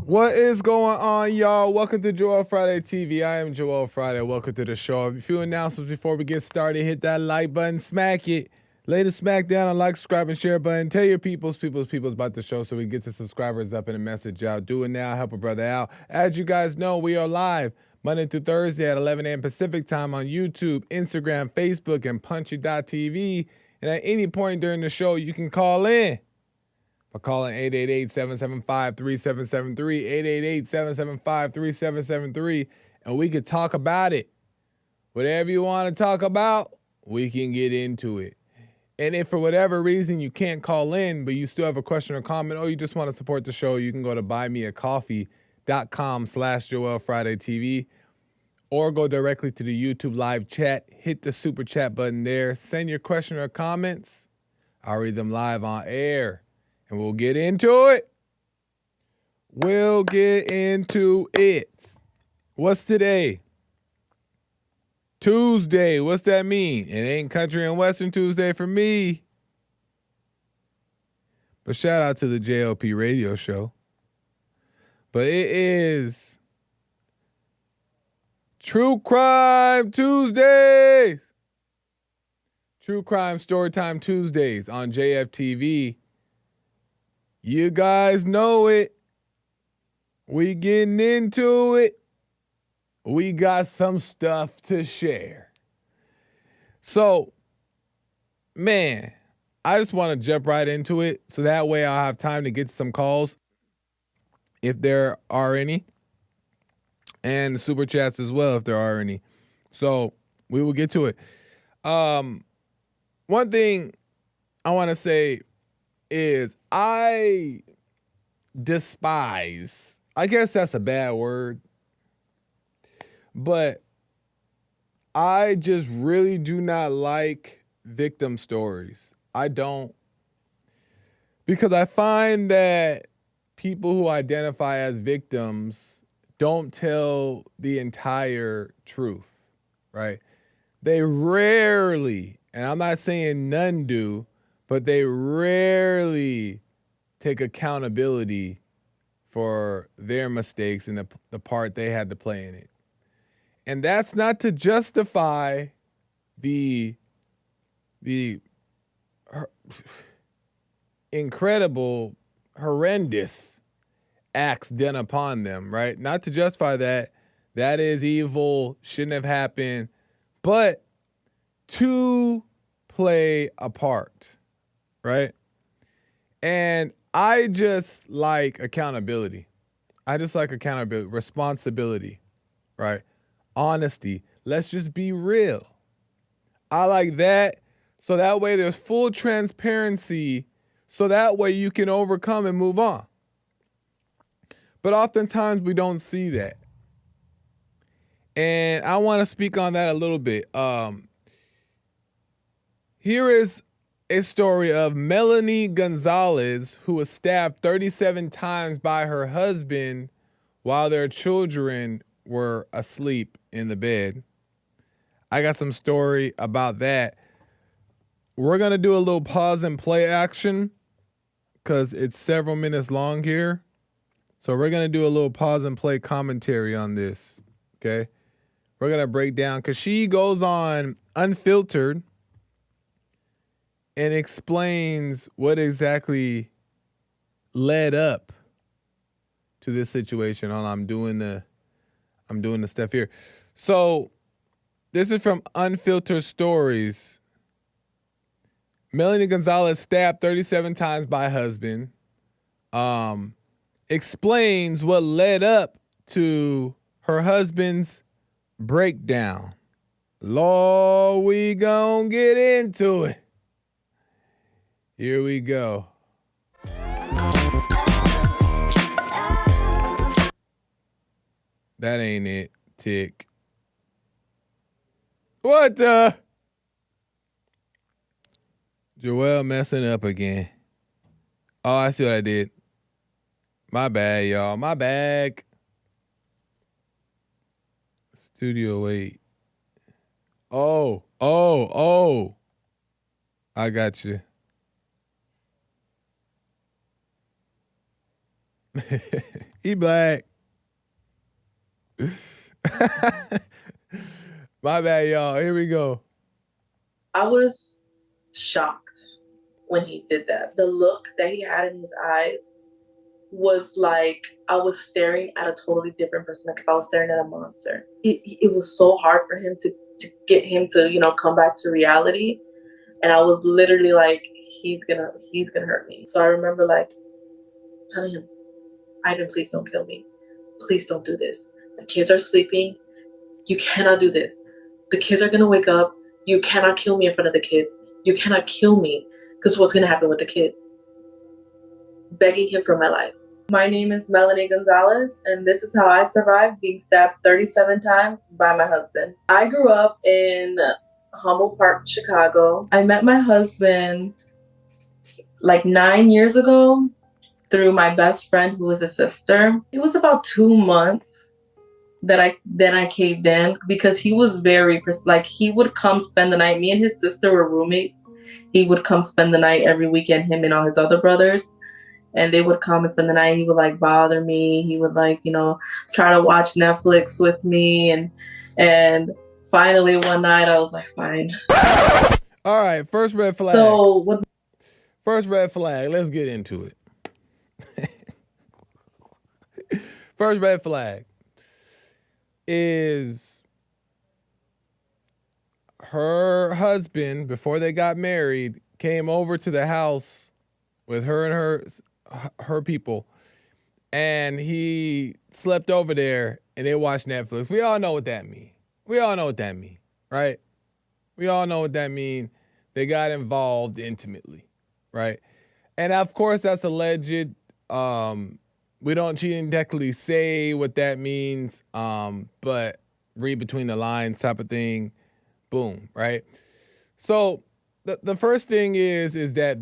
What is going on, y'all? Welcome to Joel Friday TV. I am Joel Friday. Welcome to the show. A few announcements before we get started. Hit that like button, smack it. Lay the smack down on like, subscribe, and share button. Tell your peoples about the show so we can get the subscribers up and the message out. Do it now. Help a brother out. As you guys know, we are live Monday through Thursday at 11 a.m. Pacific time on YouTube, Instagram, Facebook, and Punchy.tv. And at any point during the show, you can call in by calling 888-775-3773, 888-775-3773, and we could talk about it. Whatever you want to talk about, we can get into it. And if for whatever reason you can't call in, but you still have a question or comment, or you just want to support the show, you can go to buymeacoffee.com/JoelFridayTV, or go directly to the YouTube live chat, hit the super chat button there, send your question or comments. I'll read them live on air. And we'll get into it. We'll get into it. What's today? Tuesday. What's that mean? It ain't Country and Western Tuesday for me. But shout out to the JLP radio show. But it is True Crime Tuesdays. True Crime Storytime Tuesdays on JFTV. You guys know it. We getting into it. We got some stuff to share. So, man, I just want to jump right into it so that way I'll have time to get some calls if there are any, and super chats as well if there are any. So we will get to it. One thing I want to say is I despise, I guess that's a bad word, but I just really do not like victim stories. I don't, because I find that people who identify as victims don't tell the entire truth, right? They rarely, and I'm not saying none do, but they rarely take accountability for their mistakes and the part they had to play in it. And that's not to justify the incredible, horrendous acts done upon them, right? Not to justify that. That is evil, shouldn't have happened, but to play a part. Right? And I just like accountability. I just like accountability, responsibility, right? Honesty. Let's just be real. I like that. So that way there's full transparency. So that way you can overcome and move on. But oftentimes we don't see that. And I want to speak on that a little bit. Here is a story of Melanie Gonzalez, who was stabbed 37 times by her husband while their children were asleep in the bed. I got some story about that. We're going to do a little pause and play action because it's several minutes long here. So we're going to do a little pause and play commentary on this, okay? We're going to break down because she goes on Unfiltered and explains what exactly led up to this situation. Hold on, I'm doing the stuff here. So this is from Unfiltered Stories. Melanie Gonzalez stabbed 37 times by husband. Explains what led up to her husband's breakdown. Lord, we gon' get into it. Here we go. That ain't it, Tick. What the? Joel messing up again. Oh, I see what I did. My bad, y'all. My bad. Studio 8. Oh. I got you. He black. My bad, y'all. Here we go. I was shocked when he did that. The look that he had in his eyes was like I was staring at a totally different person. Like if I was staring at a monster. It was so hard for him to get him to, come back to reality. And I was literally like, he's gonna hurt me. So I remember like telling him, Ivan, please don't kill me. Please don't do this. The kids are sleeping. You cannot do this. The kids are gonna wake up. You cannot kill me in front of the kids. You cannot kill me because what's gonna happen with the kids? Begging him for my life. My name is Melanie Gonzalez, and this is how I survived being stabbed 37 times by my husband. I grew up in Humboldt Park, Chicago. I met my husband like 9 years ago through my best friend who was a sister. It was about 2 months that I caved in because he was very like he would come spend the night. Me and his sister were roommates. He would come spend the night every weekend, him and all his other brothers. And they would come and spend the night. He would like bother me. He would like, try to watch Netflix with me. And finally one night I was like, fine. All right, first red flag. So First red flag. Let's get into it. First red flag is her husband, before they got married, came over to the house with her and her people, and he slept over there and they watched Netflix. We all know what that means. Right? We all know what that means. They got involved intimately, right? And of course, that's alleged. We don't technically say what that means, but read between the lines type of thing. Boom, right? So the first thing is that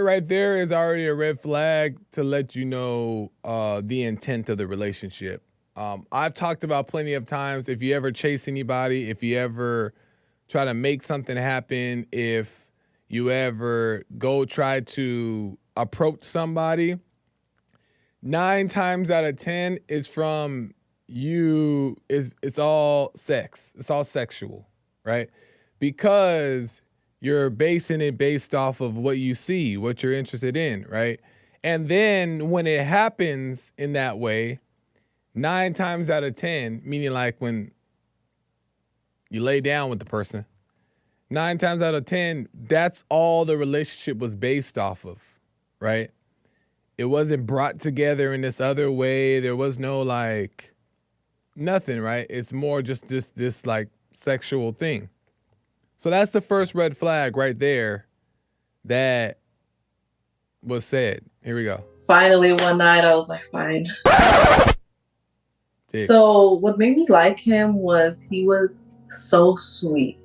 right there is already a red flag to let you know the intent of the relationship. I've talked about plenty of times, if you ever chase anybody, if you ever try to make something happen, if you ever go try to approach somebody, 9 times out of 10, it's from you. It's all sex. It's all sexual, right? Because you're basing it based off of what you see, what you're interested in, right? And then when it happens in that way, 9 times out of 10, meaning like when you lay down with the person, 9 times out of 10, that's all the relationship was based off of, right? It wasn't brought together in this other way. There was no like nothing, right? It's more just this like sexual thing. So that's the first red flag right there that was said. Here we go. Finally one night I was like, fine. So what made me like him was he was so sweet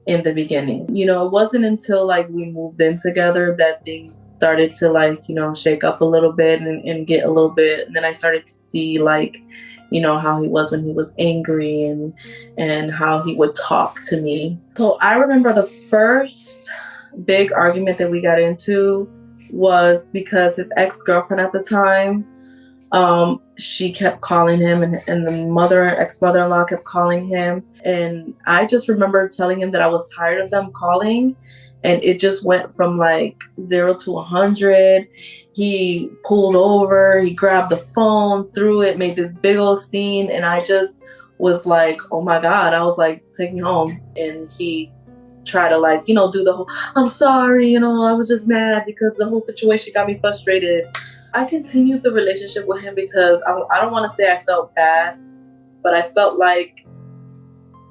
in the beginning. It wasn't until like we moved in together that things started to like, shake up a little bit and get a little bit. And then I started to see like, how he was when he was angry and how he would talk to me. So I remember the first big argument that we got into was because his ex-girlfriend at the time, she kept calling him and the ex-mother-in-law kept calling him. And I just remember telling him that I was tired of them calling, and it just went from like 0 to 100. He pulled over, he grabbed the phone, threw it, made this big old scene. And I just was like, oh my God. I was like, take me home. And he tried to like, do the whole, I'm sorry, I was just mad because the whole situation got me frustrated. I continued the relationship with him because I don't want to say I felt bad, but I felt like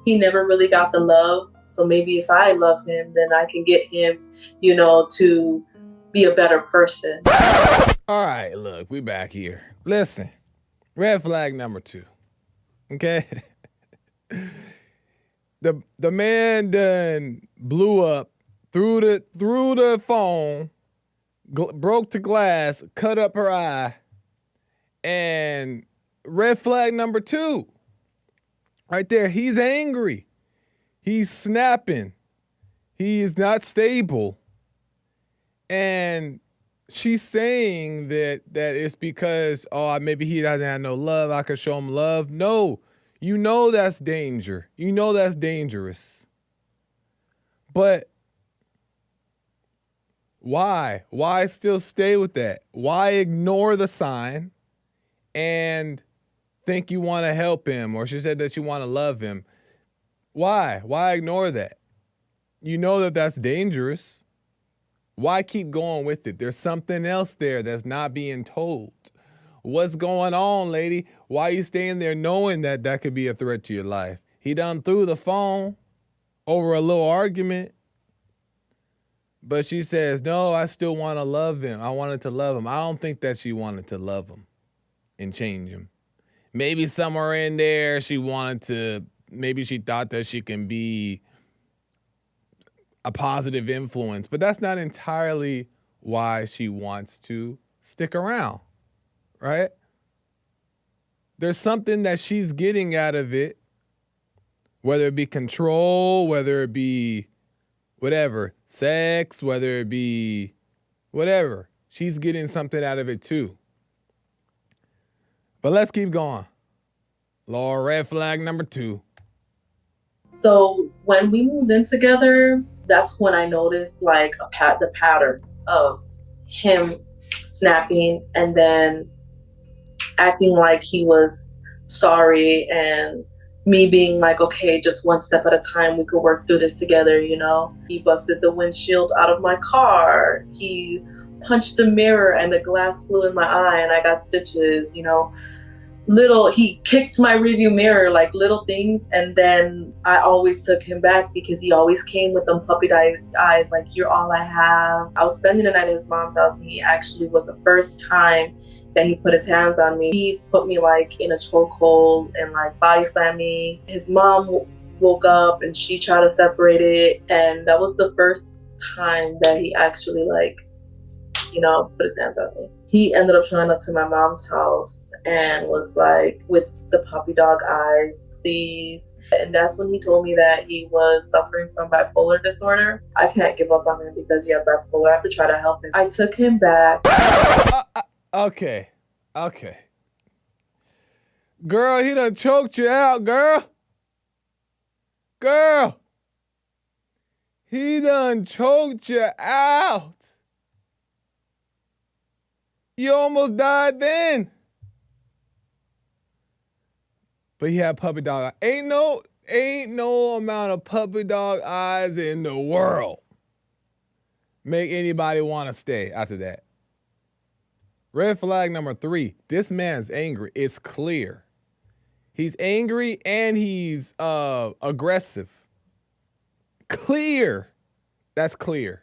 he never really got the love. So maybe if I love him, then I can get him, to be a better person. All right, look, we back here. Listen, red flag number 2. Okay? The man done blew up through the phone, broke the glass, cut up her eye, and red flag number 2. Right there, he's angry. He's snapping. He is not stable. And she's saying that it's because, oh, maybe he doesn't have no love, I could show him love. No, you know that's danger. You know that's dangerous. But why? Why still stay with that? Why ignore the sign and think you want to help him? Or she said that you want to love him. Why? Why ignore that? You know that that's dangerous. Why keep going with it? There's something else there that's not being told. What's going on, lady? Why are you staying there knowing that that could be a threat to your life? He done threw the phone over a little argument. But she says, no, I still want to love him. I wanted to love him. I don't think that she wanted to love him and change him. Maybe somewhere in there she wanted to, maybe she thought that she can be a positive influence, but that's not entirely why she wants to stick around, right? There's something that she's getting out of it, whether it be control, whether it be whatever, sex, whether it be whatever. She's getting something out of it too. But let's keep going. Laura, red flag number 2. So when we moved in together, that's when I noticed like the pattern of him snapping and then acting like he was sorry, and me being like, okay, just one step at a time, we could work through this together, you know? He busted the windshield out of my car. He punched the mirror and the glass flew in my eye and I got stitches, you know? He kicked my rearview mirror, like little things. And then I always took him back because he always came with them puppy eyes, like, you're all I have. I was spending the night at his mom's house and he actually was the first time that he put his hands on me. He put me like in a chokehold and like body slammed me. His mom woke up and she tried to separate it. And that was the first time that he actually like, you know, put his hands on me. He ended up showing up to my mom's house and was like, with the puppy dog eyes, please. And that's when he told me that he was suffering from bipolar disorder. I can't give up on him because he has bipolar. I have to try to help him. I took him back. Okay. Girl, he done choked you out, girl. He done choked you out. You almost died then. But he had puppy dog eyes. Ain't no amount of puppy dog eyes in the world make anybody want to stay after that. Red flag number 3. This man's angry. It's clear. He's angry and he's aggressive. Clear. That's clear.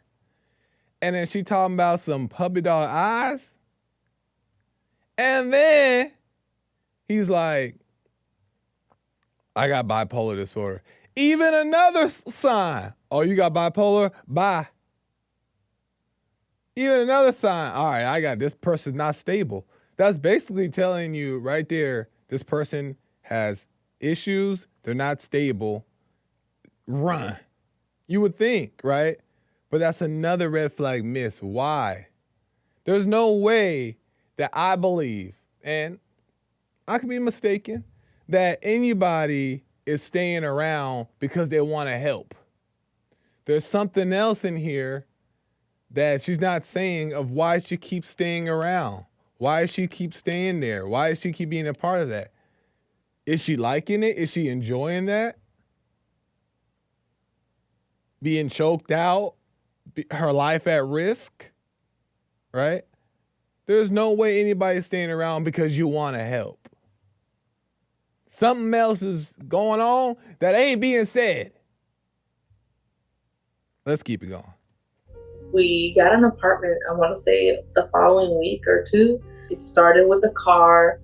And then she talking about some puppy dog eyes. And then he's like, I got bipolar disorder. Even another sign. Oh, you got bipolar? Bye. Even another sign. All right, I got this person's not stable. That's basically telling you right there, this person has issues. They're not stable. Run. You would think, right? But that's another red flag miss. Why? There's no way that I believe, and I could be mistaken, that anybody is staying around because they want to help. There's something else in here that she's not saying of why she keeps staying around. Why she keeps staying there? Why does she keep being a part of that? Is she liking it? Is she enjoying that? Being choked out? Her life at risk? Right? There's no way anybody's staying around because you want to help. Something else is going on that ain't being said. Let's keep it going. We got an apartment, I want to say the following week or 2. It started with a car.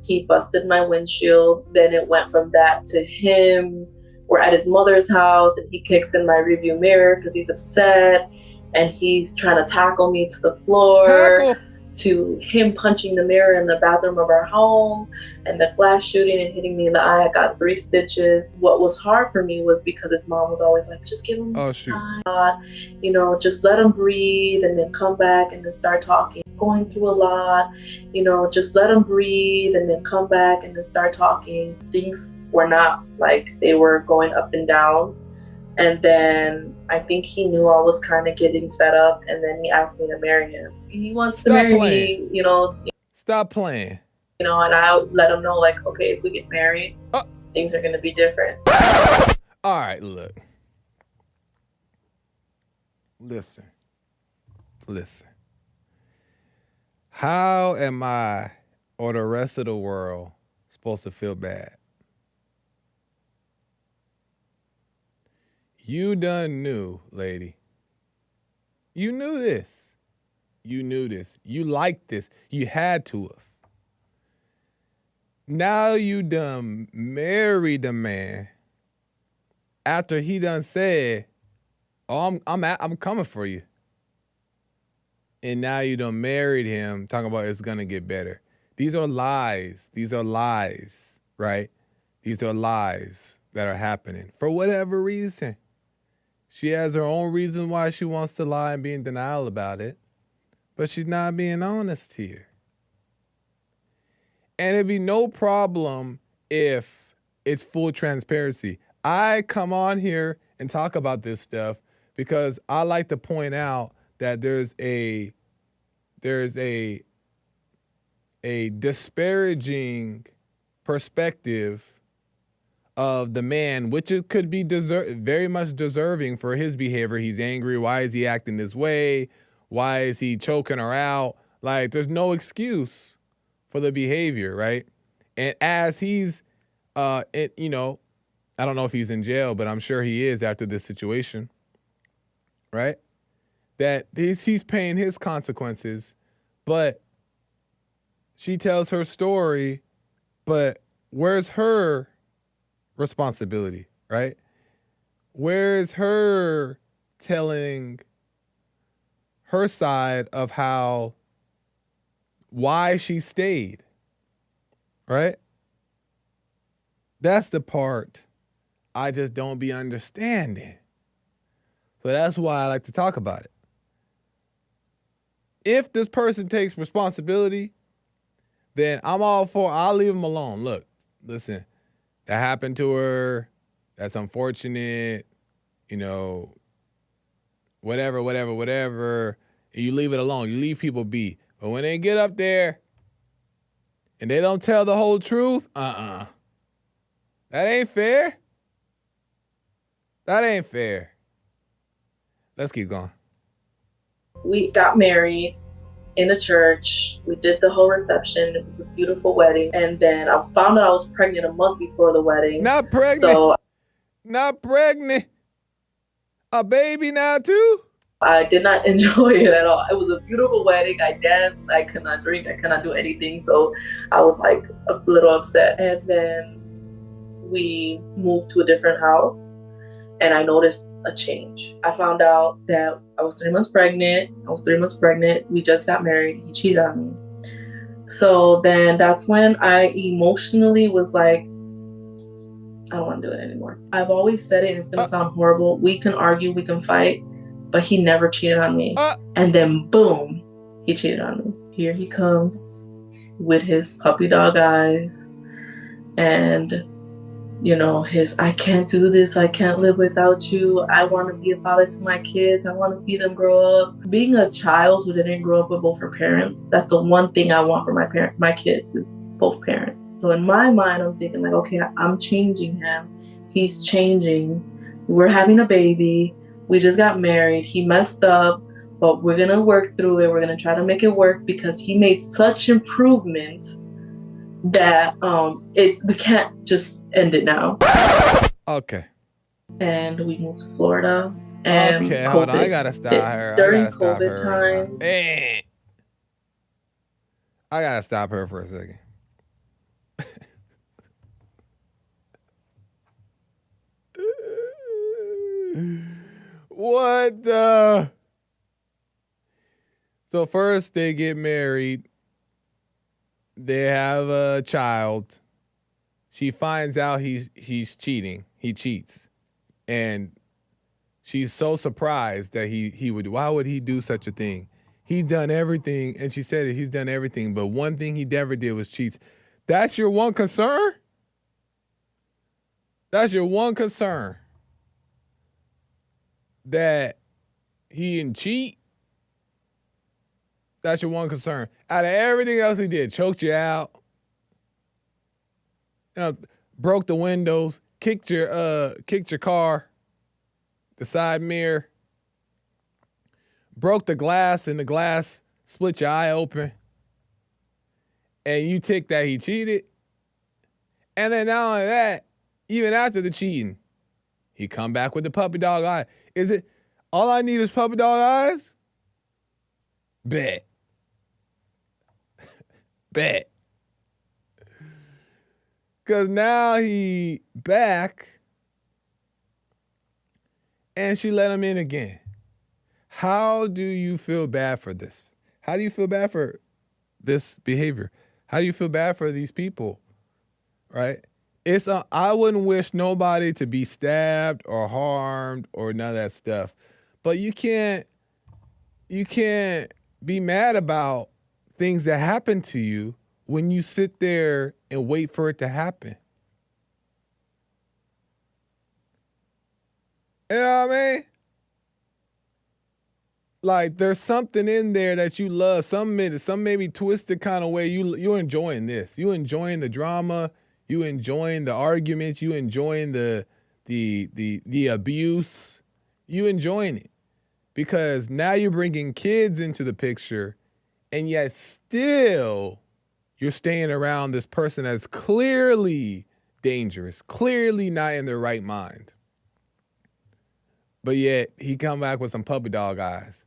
He busted my windshield. Then it went from that to him. We're at his mother's house and he kicks in my rearview mirror because he's upset. And he's trying to tackle me to the floor. to him punching the mirror in the bathroom of our home and the glass shooting and hitting me in the eye. I got 3 stitches. What was hard for me was because his mom was always like, just give him time, you know, just let him breathe and then come back and then start talking. He's going through a lot, you know, just let him breathe and then come back and then start talking. Things were not like they were going up and down. And then I think he knew I was kind of getting fed up, and then he asked me to marry him. He wants to marry me, you know. Stop playing. You know, and I let him know, like, okay, if we get married, things are going to be different. All right, look. Listen. How am I or the rest of the world supposed to feel bad? You done knew, lady. You knew this. You liked this. You had to have. Now you done married a man after he done said, "Oh, I'm coming for you." And now you done married him, talking about it's gonna get better. These are lies. Right? These are lies that are happening for whatever reason. She has her own reason why she wants to lie and be in denial about it, but she's not being honest here. And it'd be no problem if it's full transparency. I come on here and talk about this stuff because I like to point out that there's a disparaging perspective of the man, which it could be very much deserving for his behavior. He's angry. Why is he acting this way? Why is he choking her out? Like, there's no excuse for the behavior, right? And as he's, I don't know if he's in jail, but I'm sure he is after this situation, right? That he's paying his consequences, but she tells her story, but where's her responsibility, right? Where's her telling her side of why she stayed, right? That's the part I just don't be understanding. So that's why I like to talk about it. If this person takes responsibility, then I'll leave them alone. Look, listen, that happened to her. That's unfortunate. You know, whatever. And you leave it alone. You leave people be. But when they get up there and they don't tell the whole truth, that ain't fair. That ain't fair. Let's keep going. We got married in a church. We did the whole reception. It was a beautiful wedding. And then I found out I was pregnant a month before the wedding. Not pregnant. A baby now too? I did not enjoy it at all. It was a beautiful wedding. I danced. I could not drink. I could not do anything. So I was like a little upset. And then we moved to a different house and I noticed a change. I found out that I was 3 months pregnant. We just got married. He cheated on me. So then that's when I emotionally was like, I don't want to do it anymore. I've always said it, and it's going to sound horrible. We can argue, we can fight, but he never cheated on me. And then boom, he cheated on me. Here he comes with his puppy dog eyes and, you know, I can't do this. I can't live without you. I want to be a father to my kids. I want to see them grow up. Being a child who didn't grow up with both her parents, that's the one thing I want for my kids is both parents. So in my mind, I'm thinking like, okay, I'm changing him. He's changing. We're having a baby. We just got married. He messed up, but we're going to work through it. We're going to try to make it work because he made such improvements that we can't just end it now. Okay. And we moved to Florida. And okay, COVID, hold on. I gotta stop her. During COVID time. I gotta stop her for a second. What the? So first they get married. They have a child. She finds out he's cheating. He cheats. And she's so surprised that he would, why would he do such a thing? He's done everything, and she said it, he's done everything, but one thing he never did was cheat. That's your one concern? That's your one concern? That he didn't cheat? That's your one concern. Out of everything else he did, choked you out, broke the windows, kicked your car, the side mirror, broke the glass, and the glass split your eye open, and you tick that he cheated. And then not only that, even after the cheating, he come back with the puppy dog eye. Is it all I need is puppy dog eyes? Bet. Bet. Because now he back and she let him in again. How do you feel bad for this? How do you feel bad for this behavior? How do you feel bad for these people? Right? I wouldn't wish nobody to be stabbed or harmed or none of that stuff. But you can't be mad about things that happen to you when you sit there and wait for it to happen. You know what I mean? Like there's something in there that you love, some maybe twisted kind of way. You're enjoying this. You enjoying the drama. You enjoying the arguments. You enjoying the abuse. You enjoying it because now you're bringing kids into the picture, and yet still you're staying around this person that's clearly dangerous, clearly not in their right mind. But yet he come back with some puppy dog eyes.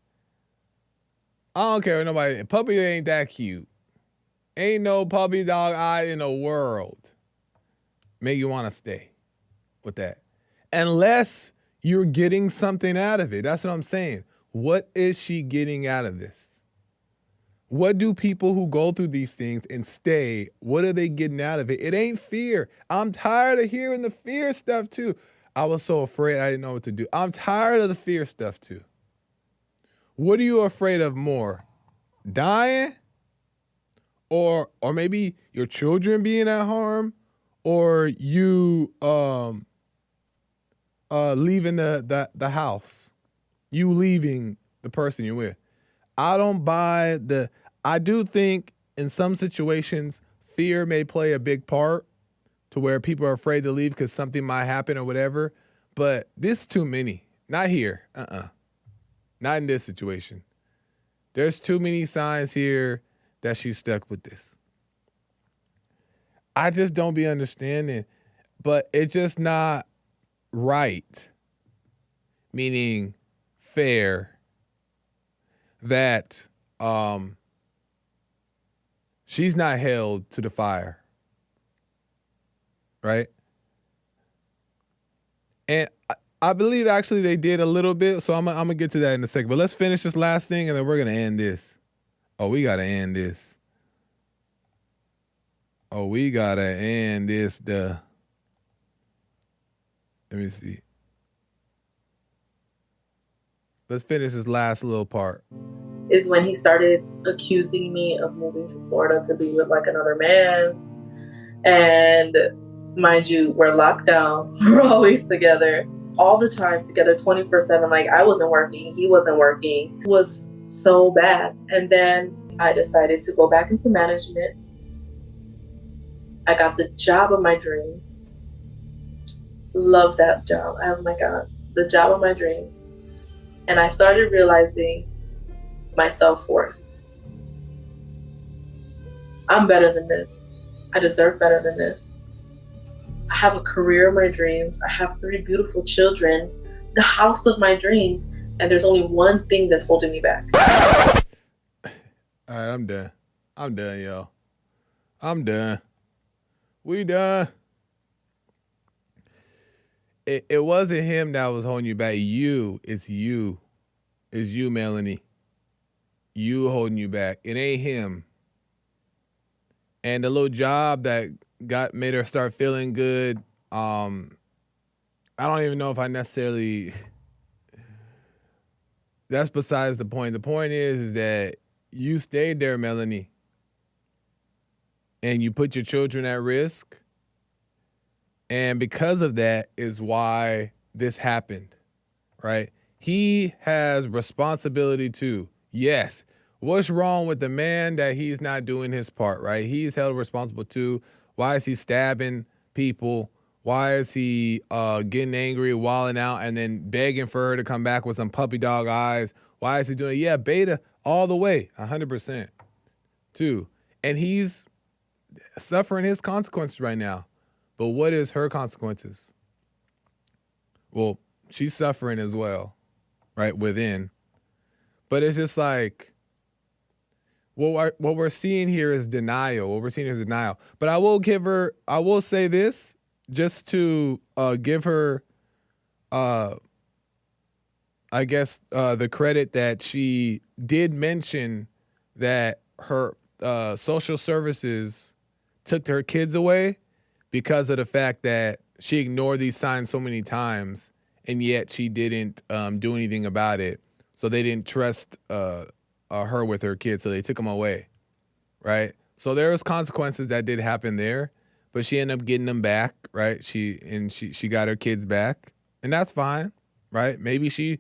I don't care what nobody. Puppy ain't that cute. Ain't no puppy dog eye in the world make you want to stay with that. Unless you're getting something out of it. That's what I'm saying. What is she getting out of this? What do people who go through these things and stay, what are they getting out of it? It ain't fear. I'm tired of hearing the fear stuff too. I was so afraid I didn't know what to do. I'm tired of the fear stuff too. What are you afraid of more? Dying? Or maybe your children being at harm? Or you leaving the house? You leaving the person you're with? I don't buy I do think in some situations fear may play a big part to where people are afraid to leave because something might happen or whatever. But this is too many. Not here. Not in this situation. There's too many signs here that she's stuck with this. I just don't be understanding. But it's just not right. Meaning fair. That she's not held to the fire. Right? And I believe actually they did a little bit, so I'm gonna get to that in a second. But let's finish this last thing, and then we're gonna end this. Oh, we gotta end this. Oh, we gotta end this. Let me see. Let's finish this last little part. Is when he started accusing me of moving to Florida to be with like another man. And mind you, we're locked down. We're always together. All the time together, 24/7. Like I wasn't working, he wasn't working. It was so bad. And then I decided to go back into management. I got the job of my dreams. Love that job. Oh my God, the job of my dreams. And I started realizing my self-worth. I'm better than this. I deserve better than this. I have a career of my dreams. I have 3 beautiful children, the house of my dreams, and there's only one thing that's holding me back. All right, I'm done. I'm done, y'all. I'm done. We done. It wasn't him that was holding you back. It's you. It's you, Melanie. you holding you back. It ain't him. And the little job that made her start feeling good. I don't even know if I necessarily. That's besides the point. The point is that you stayed there, Melanie, and you put your children at risk. And because of that is why this happened, right? He has responsibility too. Yes. What's wrong with the man that he's not doing his part, right? He's held responsible too. Why is he stabbing people? Why is he getting angry, wilding out, and then begging for her to come back with some puppy dog eyes? Why is he doing it? Yeah, beta all the way, 100% too. And he's suffering his consequences right now. But what is her consequences? Well, she's suffering as well, right, within. But it's just like, what we're seeing here is denial. What we're seeing here is denial. But I will say this, just to give her, I guess, the credit that she did mention that her social services took her kids away because of the fact that she ignored these signs so many times, and yet she didn't do anything about it. So they didn't trust her with her kids, so they took them away, right? So there was consequences that did happen there, but she ended up getting them back, right? She got her kids back, and that's fine, right? Maybe she,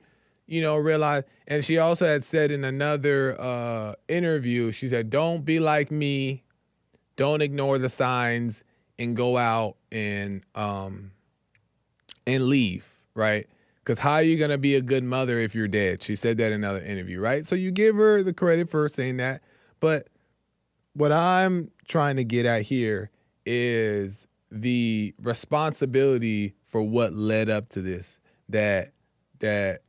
realized, and she also had said in another interview, she said, "Don't be like me, don't ignore the signs, and go out and leave, right? Because how are you going to be a good mother if you're dead?" She said that in another interview, right? So you give her the credit for saying that. But what I'm trying to get at here is the responsibility for what led up to this, that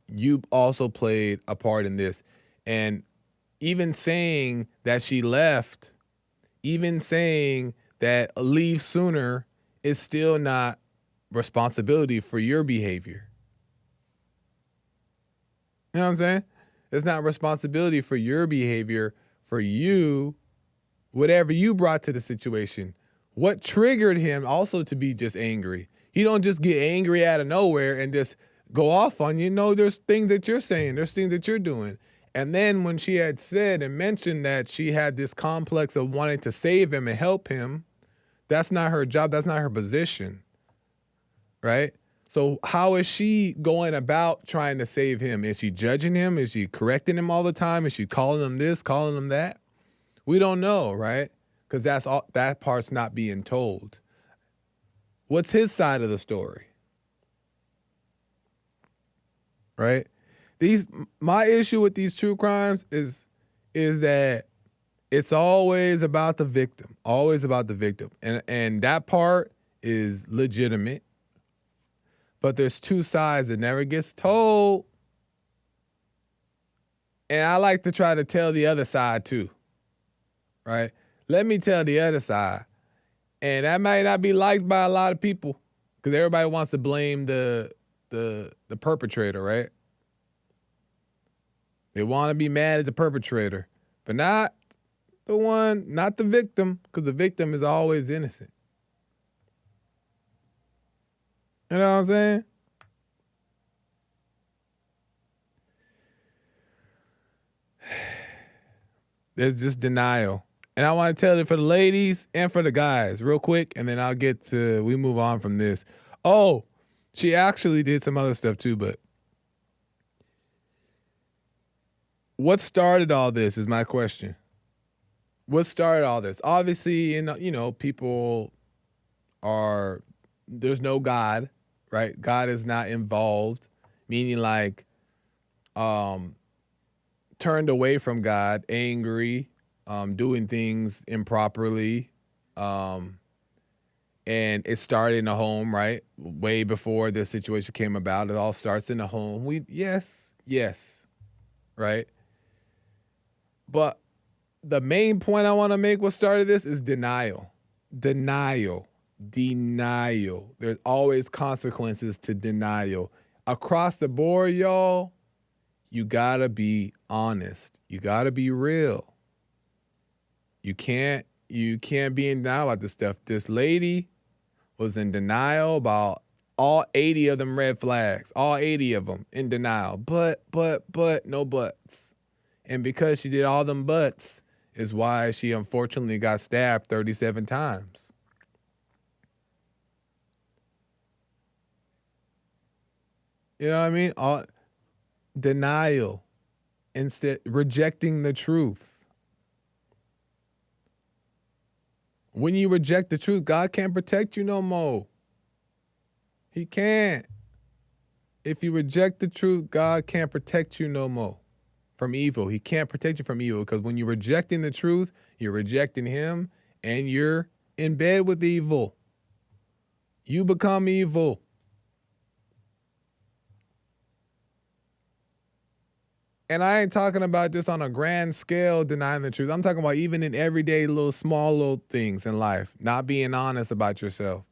you also played a part in this. And even saying that she left, even saying that leave sooner, is still not responsibility for your behavior. You know what I'm saying? It's not responsibility for your behavior, for you, whatever you brought to the situation. What triggered him also to be just angry? He don't just get angry out of nowhere and just go off on you. No, there's things that you're saying. There's things that you're doing. And then when she had said and mentioned that she had this complex of wanting to save him and help him, that's not her job. That's not her position, right? So how is she going about trying to save him? Is she judging him? Is she correcting him all the time? Is she calling him this, calling him that? We don't know, right? Because that part's not being told. What's his side of the story? Right? My issue with these true crimes is that it's always about the victim. Always about the victim. And that part is legitimate. But there's two sides that never gets told. And I like to try to tell the other side too. Right? Let me tell the other side. And that might not be liked by a lot of people, because everybody wants to blame the perpetrator, right? They want to be mad at the perpetrator, but not the victim, because the victim is always innocent. You know what I'm saying? There's just denial. And I want to tell it for the ladies and for the guys real quick, and then we move on from this. Oh, she actually did some other stuff too, but what started all this is my question. What started all this? Obviously, people there's no God, right? God is not involved, meaning like, turned away from God, angry, doing things improperly. And it started in the home, right? Way before this situation came about. It all starts in the home. Yes, right? But the main point I want to make what started this is denial. Denial. There's always consequences to denial. Across the board, y'all, you gotta be honest. You gotta be real. You can't be in denial about this stuff. This lady was in denial about all 80 of them red flags, all 80 of them in denial. But, no buts. And because she did all them buts is why she unfortunately got stabbed 37 times. You know what I mean? All denial, instead rejecting the truth. When you reject the truth, God can't protect you no more. He can't. If you reject the truth, God can't protect you no more from evil. He can't protect you from evil, because when you're rejecting the truth, you're rejecting him and you're in bed with evil. You become evil. And I ain't talking about just on a grand scale denying the truth. I'm talking about even in everyday little small little things in life, not being honest about yourself,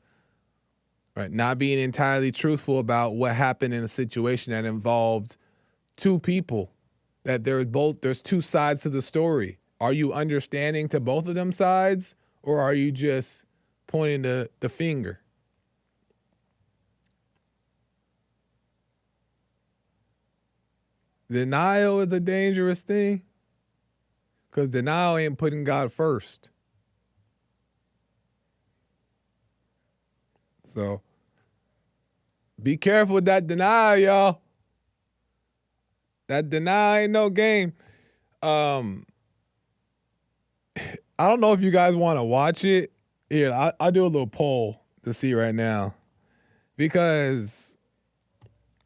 right? Not being entirely truthful about what happened in a situation that involved two people, that there's two sides to the story. Are you understanding to both of them sides, or are you just pointing the finger? Denial is a dangerous thing, because denial ain't putting God first. So be careful with that denial, y'all. That denial ain't no game. I don't know if you guys want to watch it. Here, I'll do a little poll to see right now, because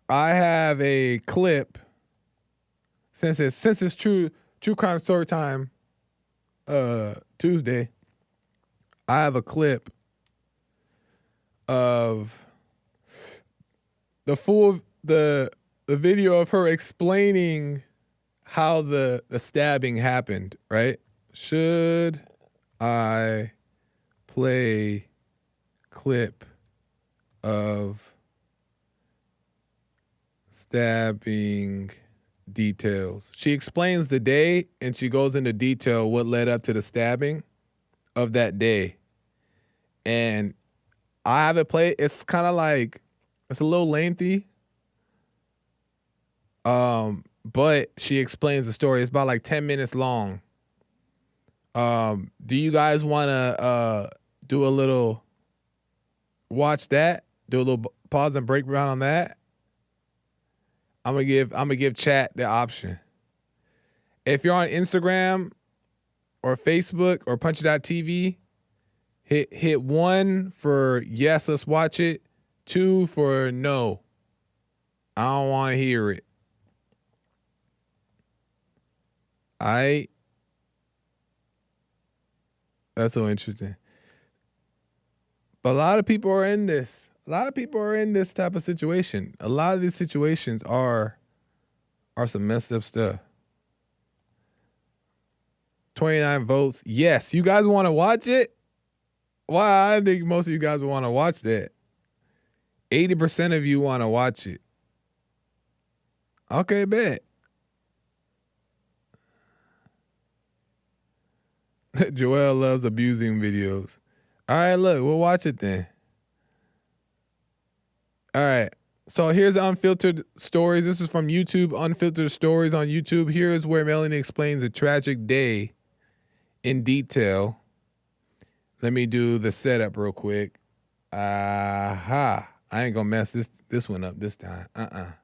I have a clip. Since it's true crime story time Tuesday, I have a clip of the video of her explaining how the stabbing happened, right? Should I play clip of stabbing details? She explains the day and she goes into detail what led up to the stabbing of that day. And I have it played. It's kind of like, it's a little lengthy. But she explains the story. It's about like 10 minutes long. Do you guys want to do a little watch that? Do a little pause and breakdown on that? I'm gonna give chat the option. If you're on Instagram or Facebook or Punch.tv, hit 1 for yes, let's watch it. 2 for no, I don't want to hear it. That's so interesting. But a lot of people are in this. A lot of people are in this type of situation. A lot of these situations are some messed up stuff. 29 votes. Yes. You guys want to watch it? Wow, I think most of you guys would want to watch that. 80% of you want to watch it. Okay, bet. Joel loves abusing videos. All right, look, we'll watch it then. All right. So here's Unfiltered Stories. This is from YouTube, Unfiltered Stories on YouTube. Here is where Melanie explains a tragic day in detail. Let me do the setup real quick. Aha. I ain't gonna mess this one up this time. I'm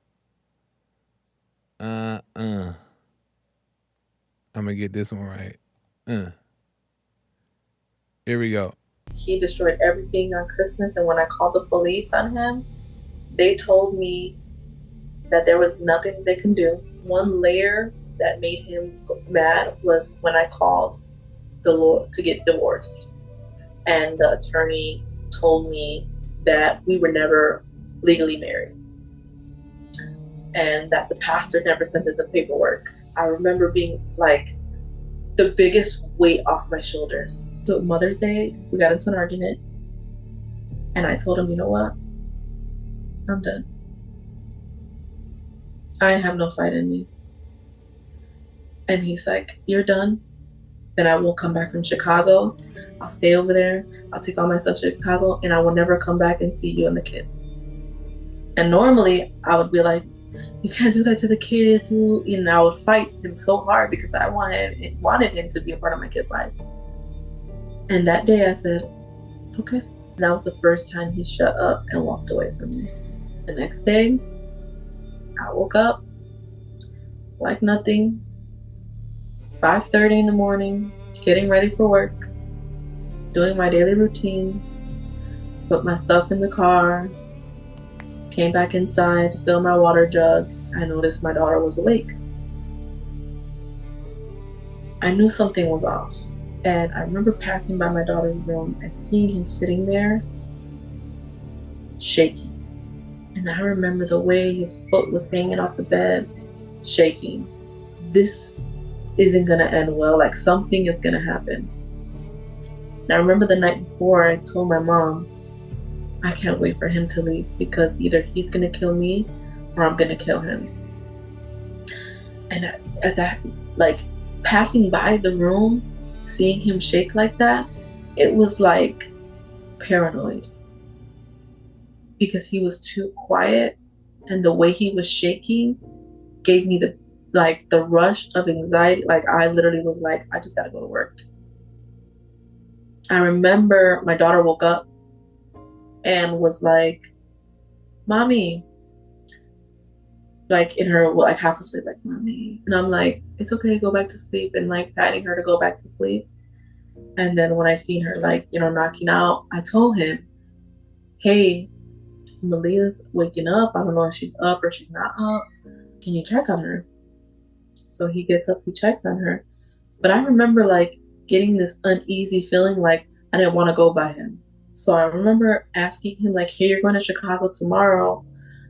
gonna get this one right. Here we go. He destroyed everything on Christmas, and when I called the police on him, they told me that there was nothing they can do. One layer that made him mad was when I called the law to get divorced. And the attorney told me that we were never legally married and that the pastor never sent us the paperwork. I remember being like the biggest weight off my shoulders. So Mother's Day, we got into an argument and I told him, you know what? I'm done. I have no fight in me. And he's like, you're done? Then I won't come back from Chicago. I'll stay over there. I'll take all my stuff to Chicago, and I will never come back and see you and the kids. And normally I would be like, you can't do that to the kids. I would fight him so hard because I wanted him to be a part of my kid's life. And that day I said, okay. And that was the first time he shut up and walked away from me. The next day, I woke up like nothing, 5:30 in the morning, getting ready for work, doing my daily routine, put my stuff in the car, came back inside, filled my water jug. I noticed my daughter was awake. I knew something was off. And I remember passing by my daughter's room and seeing him sitting there, shaking. And I remember the way his foot was hanging off the bed, shaking. This isn't gonna end well, like something is gonna happen. And I remember the night before I told my mom, I can't wait for him to leave because either he's gonna kill me or I'm gonna kill him. And at that, like passing by the room, seeing him shake like that, it was like paranoid because he was too quiet, and the way he was shaking gave me the rush of anxiety. Like I literally was like, I just gotta go to work. I remember my daughter woke up and was like, mommy, like in her, like half asleep, like mommy. And I'm like, it's okay, go back to sleep, and like patting her to go back to sleep. And then when I seen her like, knocking out, I told him, hey, Malia's waking up. I don't know if she's up or she's not up. Can you check on her? So he gets up, he checks on her. But I remember like getting this uneasy feeling like I didn't want to go by him. So I remember asking him like, hey, you're going to Chicago tomorrow.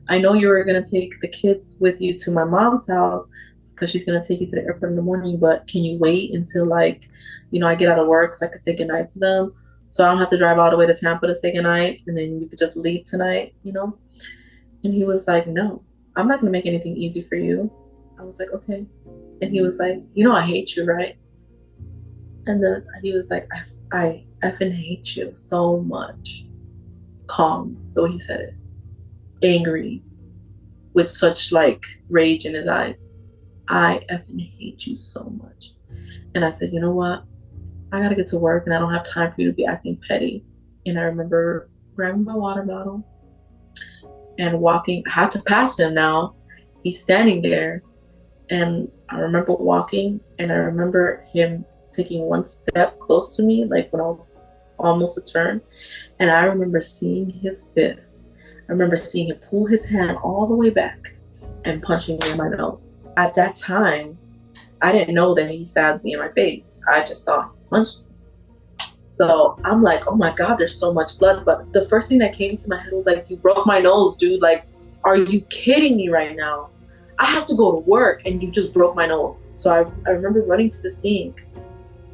I know you were going to take the kids with you to my mom's house because she's going to take you to the airport in the morning, but can you wait until like, I get out of work so I could say goodnight to them, so I don't have to drive all the way to Tampa to say goodnight, and then you could just leave tonight, And he was like, no, I'm not going to make anything easy for you. I was like, okay. And he was like, I hate you, right? And then he was like, I effing hate you so much. Calm, the way he said it. Angry, with such like rage in his eyes. I effing hate you so much. And I said, you know what? I gotta get to work and I don't have time for you to be acting petty. And I remember grabbing my water bottle and walking. I have to pass him now. He's standing there. And I remember walking, and I remember him taking one step close to me, like when I was almost a turn. And I remember seeing his fist. I remember seeing him pull his hand all the way back and punching me in my nose. At that time, I didn't know that he stabbed me in my face. I just thought he punched me. So I'm like, oh my God, there's so much blood. But the first thing that came to my head was like, you broke my nose, dude. Like, are you kidding me right now? I have to go to work and you just broke my nose. So I remember running to the sink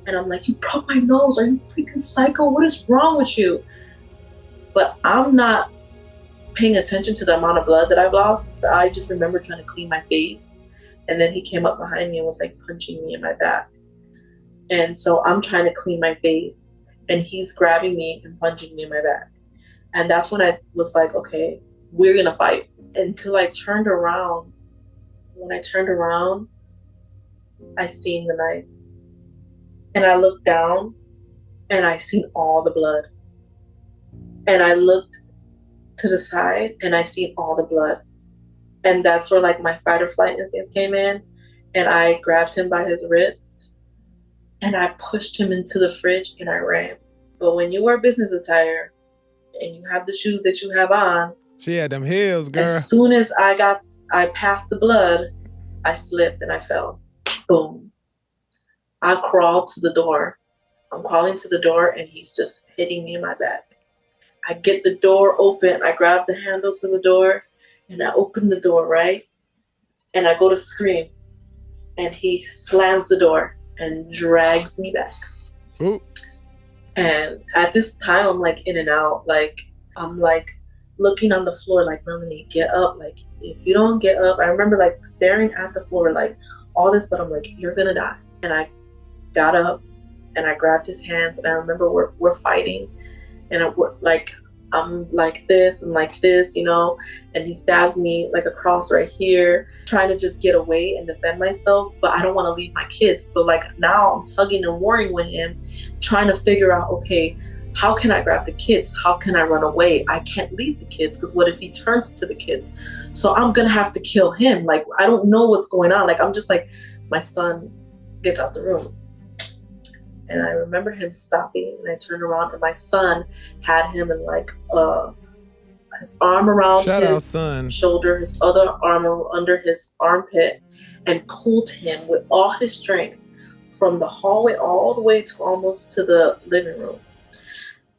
and I'm like, you broke my nose. Are you freaking psycho? What is wrong with you? But I'm not paying attention to the amount of blood that I've lost. I just remember trying to clean my face. And then he came up behind me and was like punching me in my back. And so I'm trying to clean my face and he's grabbing me and punching me in my back. And that's when I was like, okay, we're gonna fight. Until I turned around. When I turned around, I seen the knife. And I looked down and I seen all the blood. And I looked to the side and I seen all the blood. And that's where like my fight or flight instincts came in. And I grabbed him by his wrist and I pushed him into the fridge and I ran. But when you wear business attire and you have the shoes that you have on, she had them heels, girl. As soon as I passed the blood, I slipped and I fell. Boom. I crawled to the door. I'm crawling to the door and he's just hitting me in my back. I get the door open. I grab the handle to the door and I open the door, right? And I go to scream and he slams the door and drags me back. Ooh. And at this time, I'm like in and out. Like, I'm like looking on the floor like, Melanie, get up. Like, if you don't get up, I remember like staring at the floor like, all this, but I'm like, you're gonna die. And I got up and I grabbed his hands, and I remember we're fighting, and I'm like this and like this, you know, and he stabs me like across right here, trying to just get away and defend myself, but I don't want to leave my kids. So like now I'm tugging and warring with him, trying to figure out, okay, how can I grab the kids? How can I run away? I can't leave the kids, because what if he turns to the kids? So I'm gonna have to kill him. Like, I don't know what's going on. Like, I'm just like, my son gets out the room. And I remember him stopping, and I turned around, and my son had him in like his arm around his shoulder, his other arm under his armpit, and pulled him with all his strength from the hallway all the way to almost to the living room.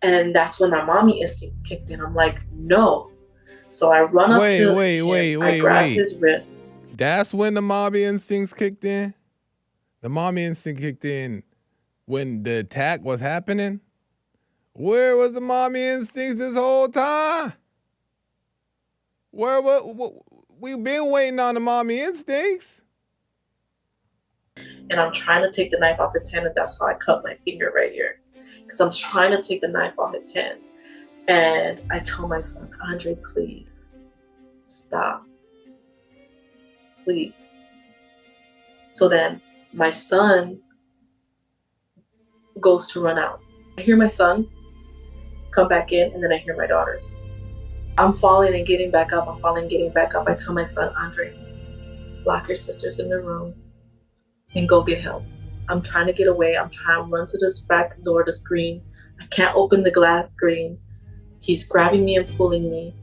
And that's when my mommy instincts kicked in. I'm like, no. So I run up to him, I grab his wrist. That's when the mommy instincts kicked in? The mommy instinct kicked in when the attack was happening? Where was the mommy instincts this whole time? We've been waiting on the mommy instincts. And I'm trying to take the knife off his hand, and that's how I cut my finger right here. Because I'm trying to take the knife off his hand. And I tell my son, Andre, please stop. Please. So then my son goes to run out. I hear my son come back in, and then I hear my daughters. I'm falling and getting back up. I'm falling and getting back up. I tell my son, Andre, lock your sisters in the room and go get help. I'm trying to get away. I'm trying to run to the back door to screen. I can't open the glass screen. He's grabbing me and pulling me.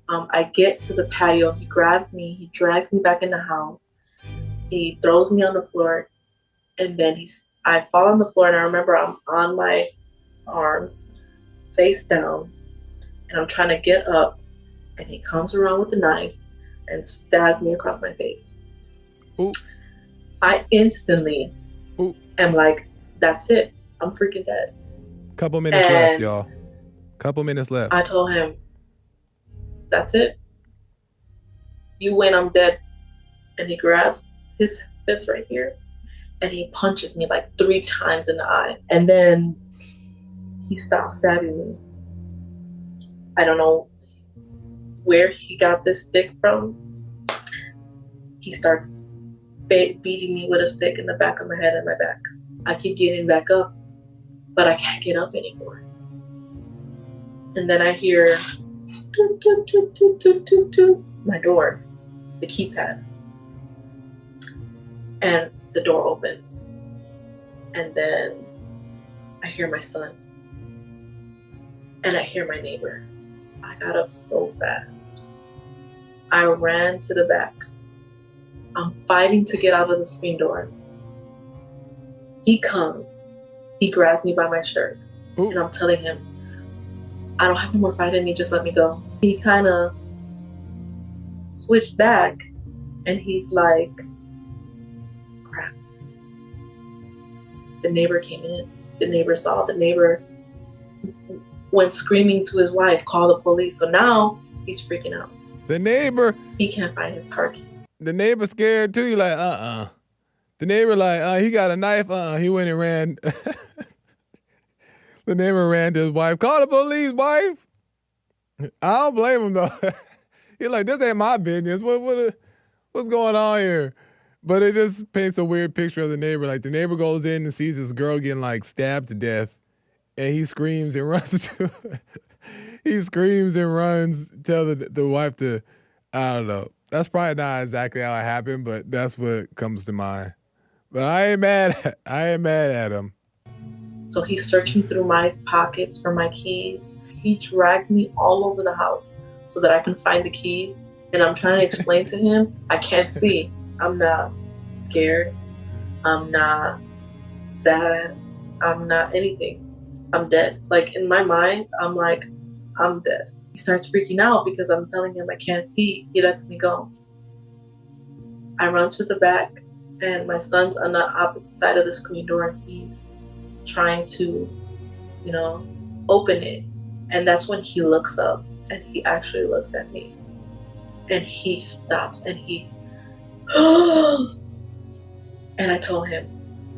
I get to the patio. He grabs me. He drags me back in the house. He throws me on the floor. And then I fall on the floor, and I remember I'm on my arms, face down, and I'm trying to get up. And he comes around with the knife and stabs me across my face. Ooh. I instantly am like, that's it. I'm freaking dead. Couple minutes left, y'all. Couple minutes left. I told him, that's it. You win, I'm dead. And he grabs his fist right here, and he punches me like 3 times in the eye. And then he stops stabbing me. I don't know where he got this stick from. He starts beating me with a stick in the back of my head and my back. I keep getting back up, but I can't get up anymore. And then I hear toot, toot, toot, toot, toot, toot, toot, my door, the keypad. And the door opens. And then I hear my son. And I hear my neighbor. I got up so fast. I ran to the back. I'm fighting to get out of the screen door. He comes. He grabs me by my shirt. Ooh. And I'm telling him, I don't have no more fight in me, just let me go. He kind of switched back, and he's like, crap. The neighbor came in. The neighbor saw. The neighbor went screaming to his wife, call the police. So now he's freaking out. The neighbor. He can't find his car keys. The neighbor scared too. He like, The neighbor like, he got a knife. He went and ran. The neighbor ran to his wife. Call the police, wife. I don't blame him though. He's like, this ain't my business. What's going on here? But it just paints a weird picture of the neighbor. Like the neighbor goes in and sees this girl getting like stabbed to death, and he screams and runs to. He screams and runs, tell the wife to, I don't know. That's probably not exactly how it happened, but that's what comes to mind. But I ain't mad at him. So he's searching through my pockets for my keys. He dragged me all over the house so that I can find the keys. And I'm trying to explain to him, I can't see. I'm not scared. I'm not sad. I'm not anything. I'm dead. Like in my mind, I'm like, I'm dead. He starts freaking out because I'm telling him I can't see. He lets me go. I run to the back, and my son's on the opposite side of the screen door, and he's trying to, open it. And that's when he looks up, and he actually looks at me. And he stops, and he And I told him,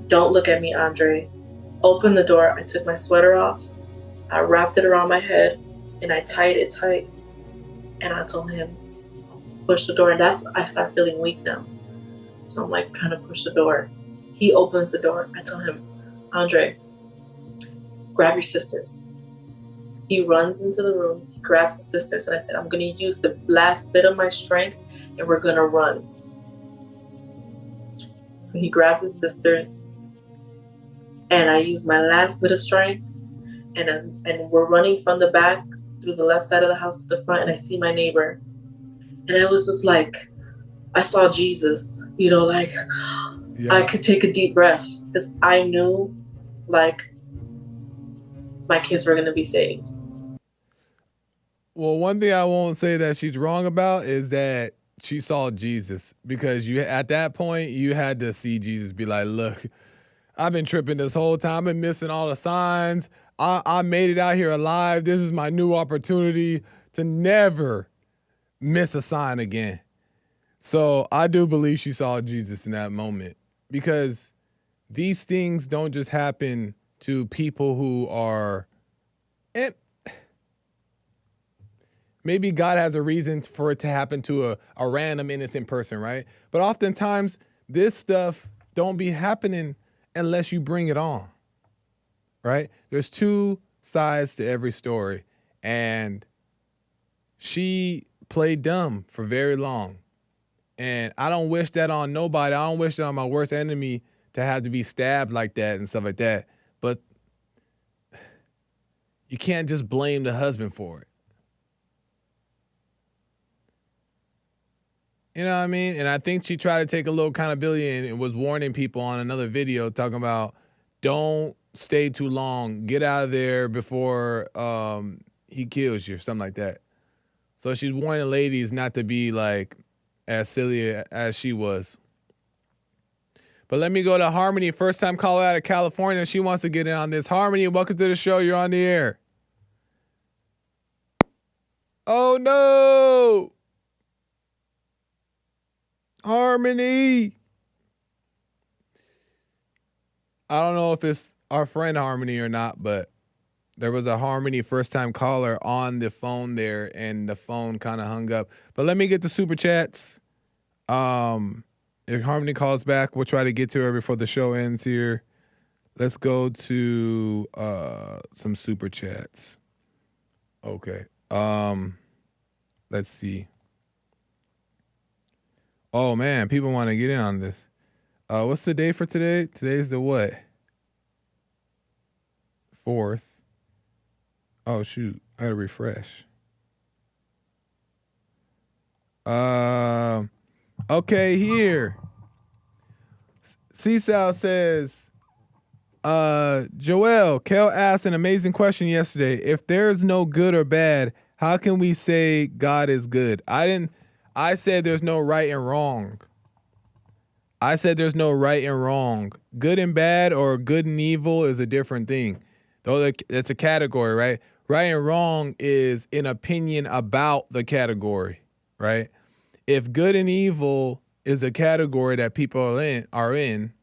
don't look at me, Andre. Open the door. I took my sweater off. I wrapped it around my head and I tied it tight. And I told him, push the door. And that's I start feeling weak now. So I'm like, kind of push the door. He opens the door. I tell him, Andre, grab your sisters. He runs into the room, he grabs the sisters, and I said, I'm going to use the last bit of my strength and we're going to run. So he grabs his sisters and I use my last bit of strength and we're running from the back through the left side of the house to the front, and I see my neighbor. And it was just like, I saw Jesus, you know, like yeah. I could take a deep breath because I knew like my kids were going to be saved. Well, one thing I won't say that she's wrong about is that she saw Jesus, because you at that point you had to see Jesus, be like, look, I've been tripping this whole time. I've been missing all the signs. I made it out here alive. This is my new opportunity to never miss a sign again. So I do believe she saw Jesus in that moment, because these things don't just happen to people who are, and maybe God has a reason for it to happen to a random innocent person, right? But oftentimes this stuff don't be happening unless you bring it on, right? There's two sides to every story, and she played dumb for very long. And I don't wish that on nobody. I don't wish that on my worst enemy to have to be stabbed like that and stuff like that. But you can't just blame the husband for it. You know what I mean? And I think she tried to take a little accountability and was warning people on another video talking about, don't stay too long. Get out of there before he kills you or something like that. So she's warning ladies not to be like as silly as she was. But let me go to Harmony, first time caller out of California. She wants to get in on this. Harmony, welcome to the show. You're on the air. Oh no! Harmony. I don't know if it's our friend Harmony or not, but there was a Harmony first time caller on the phone there, and the phone kind of hung up. But let me get the super chats. If Harmony calls back, we'll try to get to her before the show ends here. Let's go to some super chats. Okay. Let's see. Oh man, people want to get in on this. What's the day for today? Today's the what? 4th. Oh shoot, I gotta refresh. Okay, here. Seasal says, Joel, Kel asked an amazing question yesterday. If there's no good or bad, how can we say God is good? I said there's no right and wrong. I said there's no right and wrong. Good and bad or good and evil is a different thing. Though that's a category, right? Right and wrong is an opinion about the category, right? If good and evil is a category that people are in,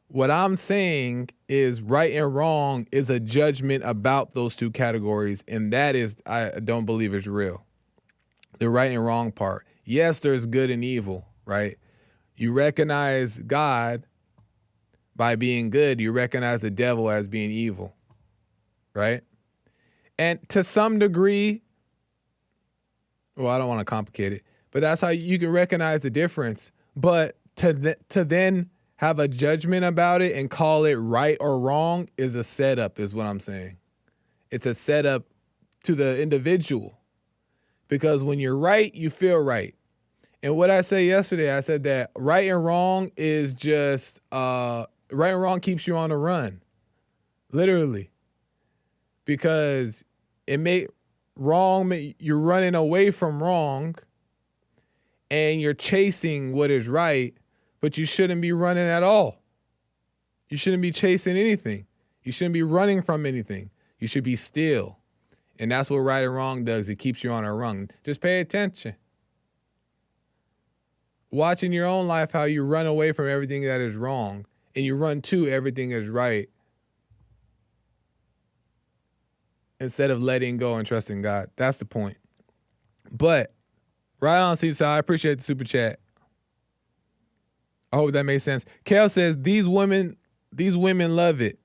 what I'm saying is right and wrong is a judgment about those two categories, and that is, I don't believe is real. The right and wrong part. Yes, there's good and evil, right? You recognize God by being good. You recognize the devil as being evil, right? And to some degree, well, I don't want to complicate it, but that's how you can recognize the difference. But to then have a judgment about it and call it right or wrong is a setup, is what I'm saying. It's a setup to the individual, because when you're right, you feel right. And what I said yesterday, I said that right and wrong is just, right and wrong keeps you on the run, literally, because you're running away from wrong and you're chasing what is right, but you shouldn't be running at all. You shouldn't be chasing anything. You shouldn't be running from anything. You should be still. And that's what right and wrong does. It keeps you on a run. Just pay attention. watch in your own life how you run away from everything that is wrong and you run to everything that is right instead of letting go and trusting God. That's the point. But right on, Seaside, I appreciate the super chat. I hope that made sense. Kel says these women love it.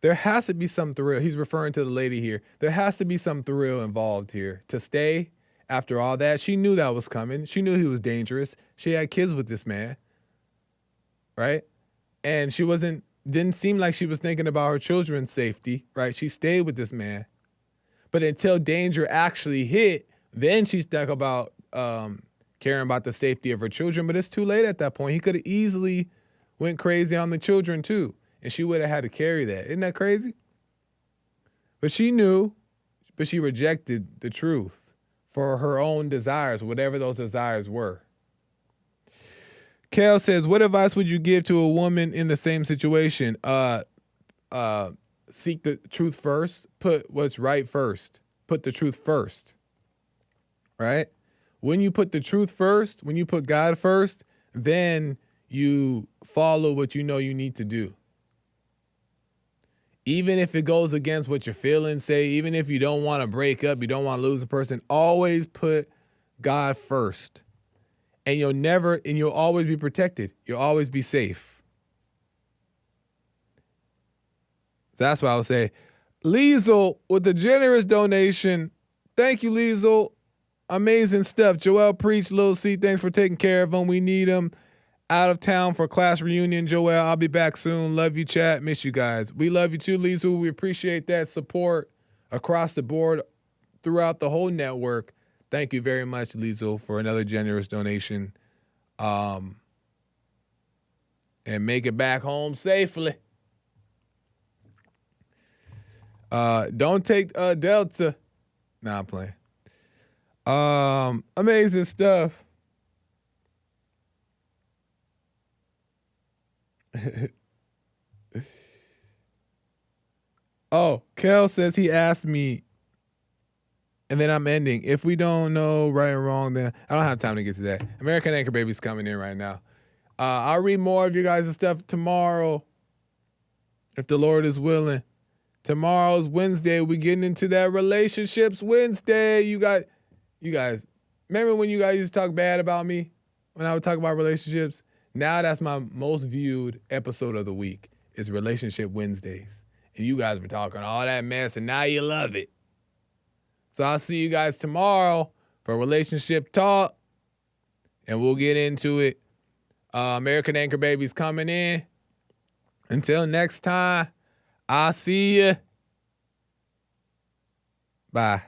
There has to be some thrill. He's referring to the lady here. There has to be some thrill involved here to stay after all that. She knew that was coming. She knew he was dangerous. She had kids with this man, right? And she didn't seem like she was thinking about her children's safety, right? She stayed with this man. But until danger actually hit, then she's stuck about caring about the safety of her children. But it's too late at that point. He could have easily went crazy on the children too. And she would have had to carry that. Isn't that crazy? But she knew, but she rejected the truth for her own desires, whatever those desires were. Kel says, what advice would you give to a woman in the same situation? Seek the truth first. Put what's right first. Put the truth first. Right? When you put the truth first, when you put God first, then you follow what you know you need to do. Even if it goes against what your feelings say, even if you don't want to break up, you don't want to lose a person, always put God first. And you'll always be protected. You'll always be safe. That's what I would say. Liesel with the generous donation. Thank you, Liesel. Amazing stuff. Joel Preach, Lil C, thanks for taking care of him. We need him. Out of town for class reunion, Joel. I'll be back soon. Love you, chat. Miss you guys. We love you too, Liesel. We appreciate that support across the board throughout the whole network. Thank you very much, Liesel, for another generous donation. And make it back home safely. Don't take Delta. Nah, I'm playing. Amazing stuff. Oh, Kel says he asked me, and then I'm ending. If we don't know right and wrong, then I don't have time to get to that. American Anchor Baby's coming in right now. I'll read more of you guys' stuff tomorrow, if the Lord is willing. Tomorrow's Wednesday. We're getting into that Relationships Wednesday. You guys, remember when you guys used to talk bad about me when I would talk about relationships? Now that's my most viewed episode of the week is Relationship Wednesdays. And you guys were talking all that mess, and now you love it. So I'll see you guys tomorrow for Relationship Talk, and we'll get into it. American Anchor Baby's coming in. Until next time, I'll see you. Bye.